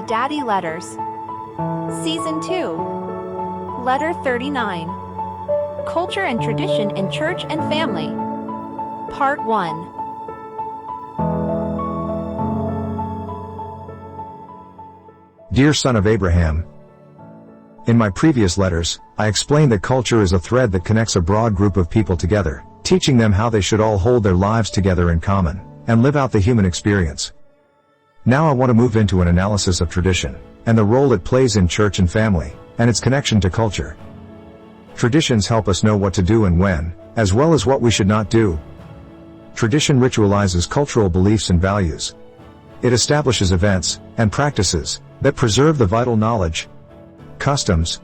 Daddy Letters. Season 2. Letter 39. Culture and Tradition in Church and Family. Part 1. Dear son of Abraham, in my previous letters, I explained that culture is a thread that connects a broad group of people together, teaching them how they should all hold their lives together in common, and live out the human experience. Now I want to move into an analysis of tradition, and the role it plays in church and family, and its connection to culture. Traditions help us know what to do and when, as well as what we should not do. Tradition ritualizes cultural beliefs and values. It establishes events, and practices, that preserve the vital knowledge, customs,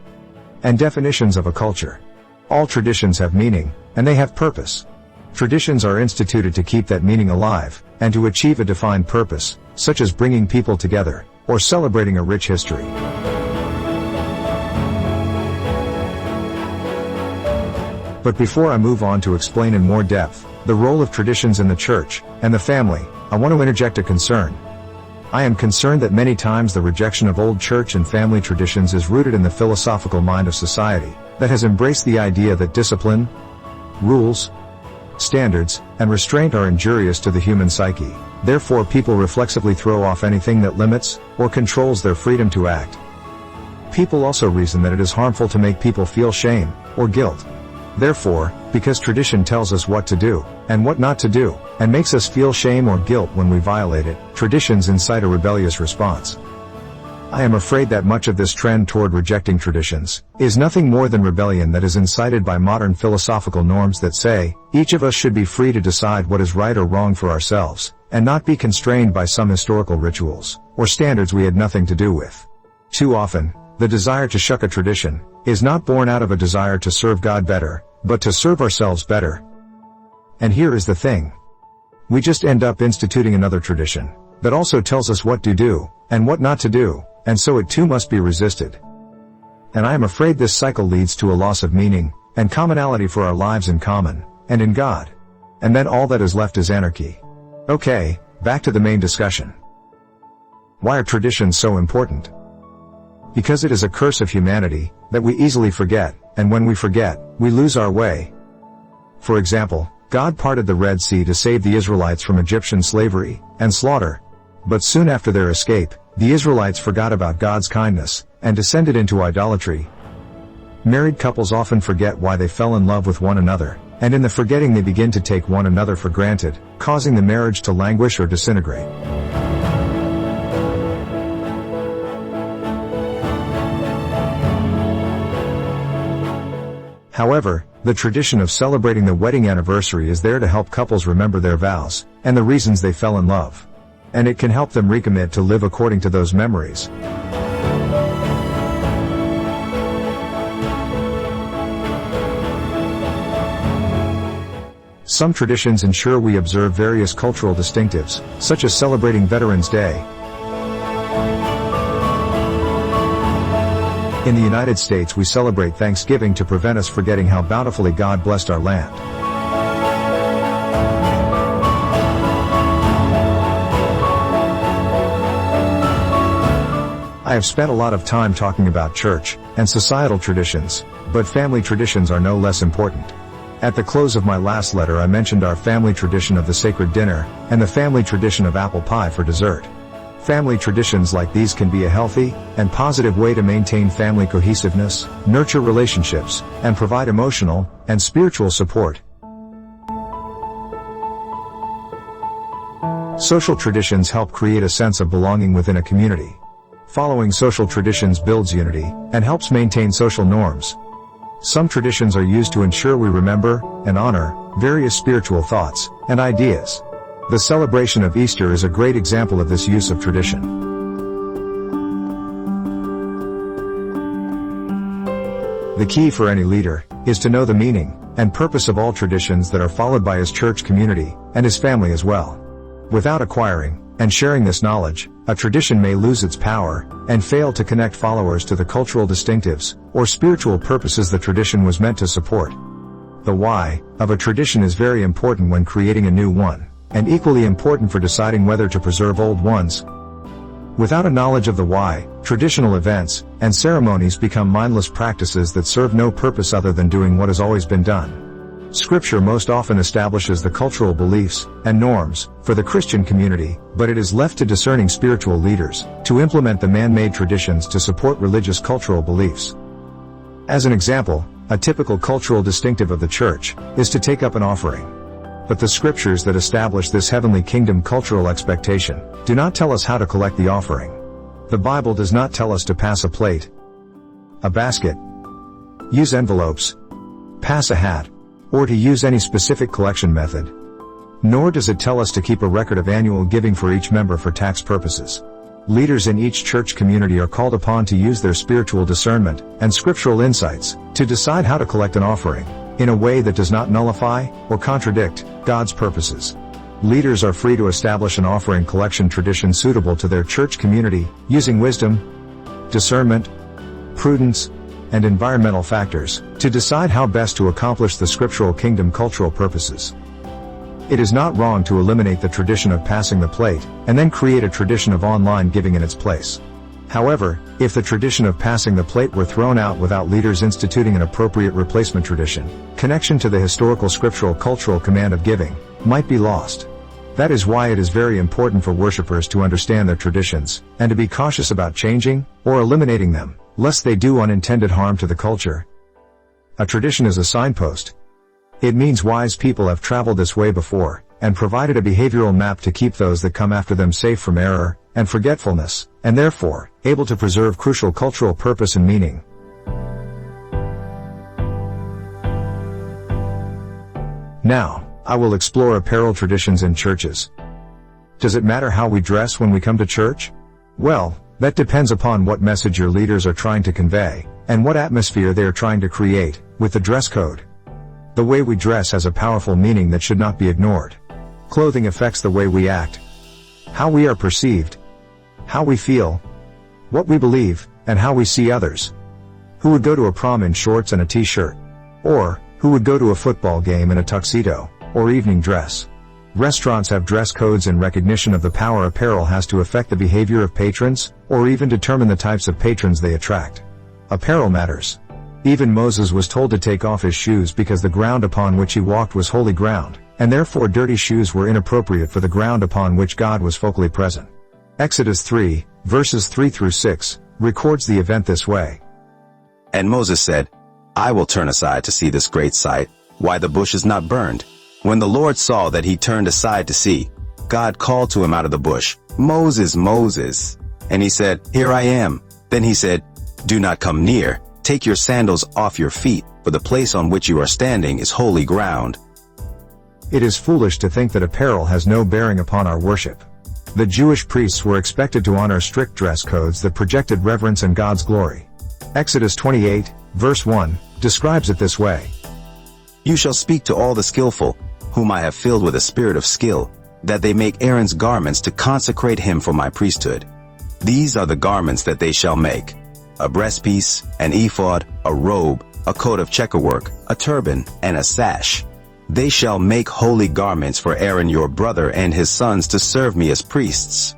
and definitions of a culture. All traditions have meaning, and they have purpose. Traditions are instituted to keep that meaning alive, and to achieve a defined purpose, such as bringing people together, or celebrating a rich history. But before I move on to explain in more depth the role of traditions in the church and the family, I want to interject a concern. I am concerned that many times the rejection of old church and family traditions is rooted in the philosophical mind of society, that has embraced the idea that discipline, rules, standards, and restraint are injurious to the human psyche. Therefore, people reflexively throw off anything that limits or controls their freedom to act. People also reason that it is harmful to make people feel shame or guilt. Therefore, because tradition tells us what to do and what not to do, and makes us feel shame or guilt when we violate it, traditions incite a rebellious response. I am afraid that much of this trend toward rejecting traditions is nothing more than rebellion that is incited by modern philosophical norms that say, each of us should be free to decide what is right or wrong for ourselves, and not be constrained by some historical rituals or standards we had nothing to do with. Too often, the desire to shuck a tradition is not born out of a desire to serve God better, but to serve ourselves better. And here is the thing. We just end up instituting another tradition that also tells us what to do and what not to do, and so it too must be resisted. And I am afraid this cycle leads to a loss of meaning and commonality for our lives in common and in God. And then all that is left is anarchy. Okay, back to the main discussion. Why are traditions so important? Because it is a curse of humanity that we easily forget, and when we forget, we lose our way. For example, God parted the Red Sea to save the Israelites from Egyptian slavery and slaughter. But soon after their escape, the Israelites forgot about God's kindness and descended into idolatry. Married couples often forget why they fell in love with one another, and in the forgetting they begin to take one another for granted, causing the marriage to languish or disintegrate. However, the tradition of celebrating the wedding anniversary is there to help couples remember their vows and the reasons they fell in love. And it can help them recommit to live according to those memories. Some traditions ensure we observe various cultural distinctives, such as celebrating Veterans Day. In the United States, we celebrate Thanksgiving to prevent us forgetting how bountifully God blessed our land. I have spent a lot of time talking about church and societal traditions, but family traditions are no less important. At the close of my last letter, I mentioned our family tradition of the sacred dinner and the family tradition of apple pie for dessert. Family traditions like these can be a healthy and positive way to maintain family cohesiveness, nurture relationships, and provide emotional and spiritual support. Social traditions help create a sense of belonging within a community. Following social traditions builds unity and helps maintain social norms. Some traditions are used to ensure we remember and honor various spiritual thoughts and ideas. The celebration of Easter is a great example of this use of tradition. The key for any leader is to know the meaning and purpose of all traditions that are followed by his church community and his family as well. Without acquiring and sharing this knowledge, a tradition may lose its power and fail to connect followers to the cultural distinctives or spiritual purposes the tradition was meant to support. The why of a tradition is very important when creating a new one, and equally important for deciding whether to preserve old ones. Without a knowledge of the why, traditional events and ceremonies become mindless practices that serve no purpose other than doing what has always been done. Scripture most often establishes the cultural beliefs and norms for the Christian community, but it is left to discerning spiritual leaders to implement the man-made traditions to support religious cultural beliefs. As an example, a typical cultural distinctive of the church is to take up an offering. But the scriptures that establish this heavenly kingdom cultural expectation do not tell us how to collect the offering. The Bible does not tell us to pass a plate, a basket, use envelopes, pass a hat, or to use any specific collection method. Nor does it tell us to keep a record of annual giving for each member for tax purposes. Leaders in each church community are called upon to use their spiritual discernment and scriptural insights to decide how to collect an offering in a way that does not nullify or contradict God's purposes. Leaders are free to establish an offering collection tradition suitable to their church community, using wisdom, discernment, prudence, and environmental factors to decide how best to accomplish the scriptural kingdom cultural purposes. It is not wrong to eliminate the tradition of passing the plate and then create a tradition of online giving in its place. However, if the tradition of passing the plate were thrown out without leaders instituting an appropriate replacement tradition, connection to the historical scriptural cultural command of giving might be lost. That is why it is very important for worshipers to understand their traditions and to be cautious about changing or eliminating them, lest they do unintended harm to the culture. A tradition is a signpost. It means wise people have traveled this way before and provided a behavioral map to keep those that come after them safe from error and forgetfulness, and therefore able to preserve crucial cultural purpose and meaning. Now, I will explore apparel traditions in churches. Does it matter how we dress when we come to church? Well, that depends upon what message your leaders are trying to convey, and what atmosphere they are trying to create with the dress code. The way we dress has a powerful meaning that should not be ignored. Clothing affects the way we act, how we are perceived, how we feel, what we believe, and how we see others. Who would go to a prom in shorts and a t-shirt? Or, who would go to a football game in a tuxedo or evening dress? Restaurants have dress codes in recognition of the power apparel has to affect the behavior of patrons, or even determine the types of patrons they attract. Apparel matters. Even Moses was told to take off his shoes because the ground upon which he walked was holy ground, and therefore dirty shoes were inappropriate for the ground upon which God was focally present. Exodus 3, verses 3 through 6, records the event this way. And Moses said, I will turn aside to see this great sight, why the bush is not burned. When the Lord saw that he turned aside to see, God called to him out of the bush, Moses, Moses. And he said, Here I am. Then he said, Do not come near. Take your sandals off your feet, for the place on which you are standing is holy ground. It is foolish to think that apparel has no bearing upon our worship. The Jewish priests were expected to honor strict dress codes that projected reverence and God's glory. Exodus 28, verse 1, describes it this way. You shall speak to all the skillful, whom I have filled with a spirit of skill, that they make Aaron's garments to consecrate him for my priesthood. These are the garments that they shall make: a breastpiece, an ephod, a robe, a coat of checkerwork, a turban, and a sash. They shall make holy garments for Aaron your brother and his sons to serve me as priests.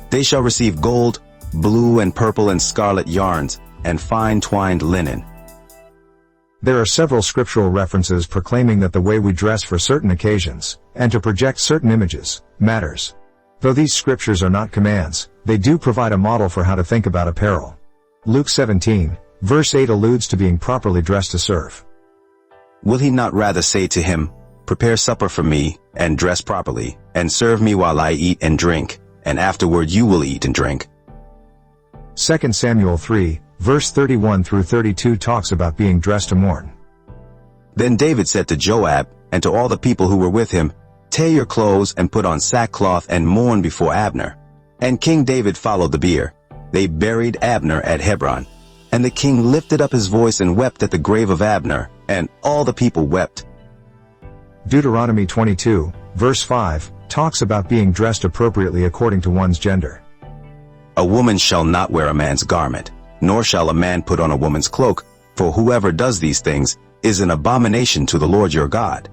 They shall receive gold, blue and purple and scarlet yarns, and fine twined linen. There are several scriptural references proclaiming that the way we dress for certain occasions, and to project certain images, matters. Though these scriptures are not commands, they do provide a model for how to think about apparel. Luke 17, verse 8 alludes to being properly dressed to serve. Will he not rather say to him, Prepare supper for me, and dress properly, and serve me while I eat and drink, and afterward you will eat and drink? 2 Samuel 3, verse 31 through 32 talks about being dressed to mourn. Then David said to Joab, and to all the people who were with him, Tear your clothes and put on sackcloth and mourn before Abner. And King David followed the bier. They buried Abner at Hebron. And the king lifted up his voice and wept at the grave of Abner, and all the people wept. Deuteronomy 22, verse 5, talks about being dressed appropriately according to one's gender. A woman shall not wear a man's garment, nor shall a man put on a woman's cloak, for whoever does these things is an abomination to the Lord your God.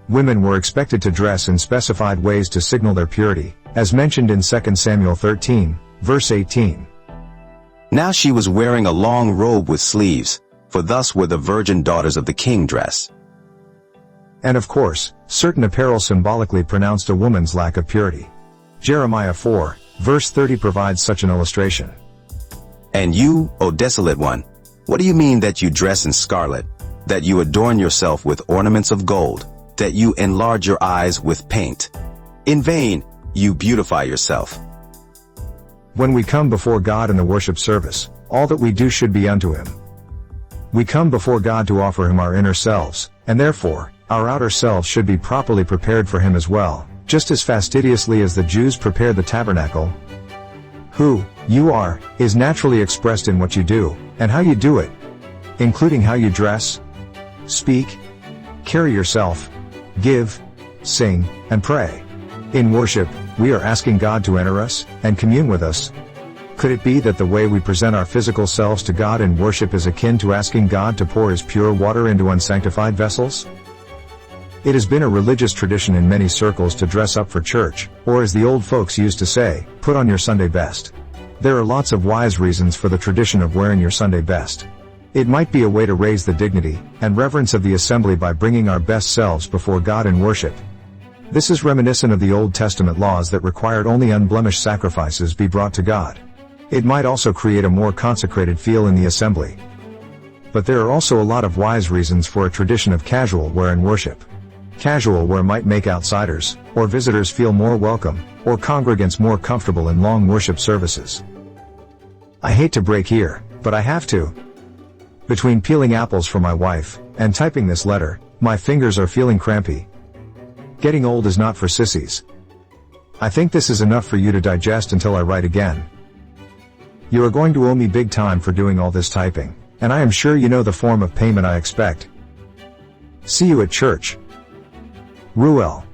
Women were expected to dress in specified ways to signal their purity, as mentioned in 2 Samuel 13, verse 18. Now she was wearing a long robe with sleeves, for thus were the virgin daughters of the king dressed. And of course, certain apparel symbolically pronounced a woman's lack of purity. Jeremiah 4, verse 30 provides such an illustration. And you, O desolate one, what do you mean that you dress in scarlet, that you adorn yourself with ornaments of gold, that you enlarge your eyes with paint? In vain, you beautify yourself. When we come before God in the worship service, all that we do should be unto Him. We come before God to offer Him our inner selves, and therefore, our outer selves should be properly prepared for Him as well, just as fastidiously as the Jews prepared the tabernacle. Who you are is naturally expressed in what you do, and how you do it, including how you dress, speak, carry yourself, give, sing, and pray. In worship, we are asking God to enter us and commune with us. Could it be that the way we present our physical selves to God in worship is akin to asking God to pour His pure water into unsanctified vessels? It has been a religious tradition in many circles to dress up for church, or as the old folks used to say, put on your Sunday best. There are lots of wise reasons for the tradition of wearing your Sunday best. It might be a way to raise the dignity and reverence of the assembly by bringing our best selves before God in worship. This is reminiscent of the Old Testament laws that required only unblemished sacrifices be brought to God. It might also create a more consecrated feel in the assembly. But there are also a lot of wise reasons for a tradition of casual wear in worship. Casual wear might make outsiders, or visitors feel more welcome, or congregants more comfortable in long worship services. I hate to break here, but I have to. Between peeling apples for my wife, and typing this letter, my fingers are feeling crampy. Getting old is not for sissies. I think this is enough for you to digest until I write again. You are going to owe me big time for doing all this typing, and I am sure you know the form of payment I expect. See you at church. Ruel.